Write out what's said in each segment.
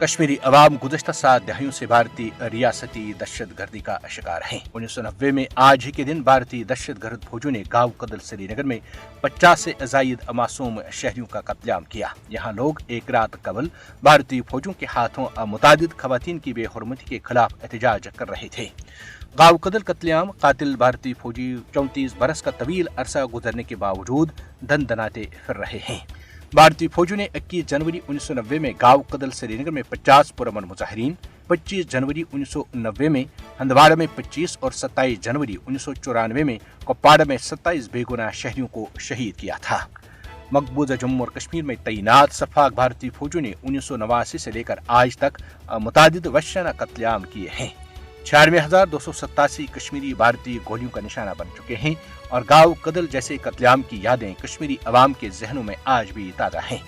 कश्मीरी अवाम गुज़श्ता 7 दहाइयों से भारतीय रियासती दहशत गर्दी का शिकार हैं। 1990 में आज ही के दिन भारतीय दहशत गर्द फौजों ने गाँव कदल श्रीनगर में 50 से ज़ायद मासूम शहरियों का कत्लेआम किया। यहाँ लोग एक रात कबल भारतीय फौजों के हाथों मुतादिद खवातीन की बेहुरमती के खिलाफ एहतजाज कर रहे थे। गाँव कदल कत्लेआम कातिल भारतीय फौजी 34 बरस का तवील अरसा गुजरने के बावजूद दंदनाते फिर रहे हैं। भारतीय फौजों ने 21 जनवरी 1990 में गाँव कदल श्रीनगर में 50 पुरअमन मुजाहिरीन, 25 जनवरी 1990 में हंदवाड़ा में 25 और 27 जनवरी 1994 में कुपवाड़ा में 27 बेगुनाह शहरियों को शहीद किया था। मकबूजा जम्मू और कश्मीर में तैनात सफाक भारतीय फौजों ने 1989 से लेकर आज तक मुतादिद वहशाना कत्लेआम किए हैं। 96,287 कश्मीरी भारतीय गोलियों का निशाना बन चुके हैं और गाँव कदल जैसे कत्लेआम की यादें कश्मीरी अवाम के जहनों में आज भी ताज़ा हैं।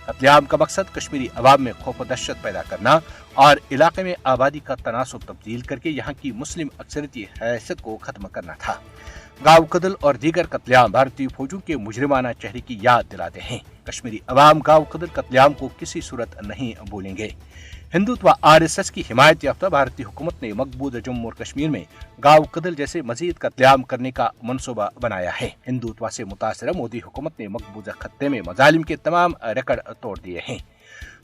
कत्लेआम का मकसद कश्मीरी अवाम में खौफ दहशत पैदा करना और इलाके में आबादी का तनासुब तब्दील करके यहाँ की मुस्लिम अक्सरियती हैसियत को खत्म करना था। गाँव कदल और दीगर कत्लेआम भारतीय फौजों के मुजरिमाना चेहरे की याद दिलाते हैं। कश्मीरी अवाम गाँव कदल कत्लेआम को किसी सूरत नहीं भूलेंगे। हिंदुत्व RSS की हिमायत याफ्ता भारतीय हुकूमत ने मकबूजा जम्मू और कश्मीर में गाँव कदल जैसे मजीद कत्लेआम करने का मनसूबा बनाया है। हिंदुत्व से मुतासर मोदी हुकूमत ने मकबूजा खत्ते में मजालिम के तमाम रिकॉर्ड तोड़ दिए हैं।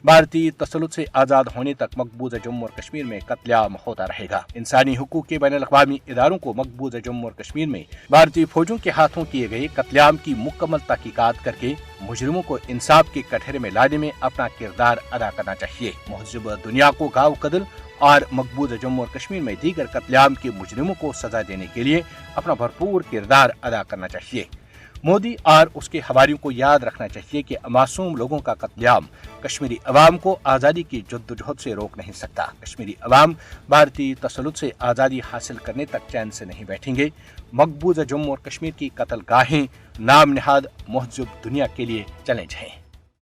भारतीय तसल्लुत से आज़ाद होने तक मकबूजा जम्मू और कश्मीर में कत्लेआम होता रहेगा। इंसानी हुकूक के बैनुल-अक़वामी इदारों को मकबूजा जम्मू और कश्मीर में भारतीय फौजों के हाथों किए गए कत्लेआम की मुकम्मल तहकीकात करके मुजरिमों को इंसाफ के कटहरे में लाने में अपना किरदार अदा करना चाहिए। महज़ब दुनिया को गाँव कदल और मकबूजा जम्मू और कश्मीर में दीगर कत्लेआम के मुजरिमों को सजा देने के लिए अपना भरपूर किरदार अदा करना चाहिए। मोदी और उसके हवारियों को याद रखना चाहिए कि मासूम लोगों का कत्लेआम कश्मीरी अवाम को आज़ादी की जद्दोजहद से रोक नहीं सकता। कश्मीरी अवाम भारतीय तसल्लुत से आज़ादी हासिल करने तक चैन से नहीं बैठेंगे। मकबूजा जम्मू और कश्मीर की कत्ल गाहें नाम निहाद महज़ब दुनिया के लिए चैलेंज हैं।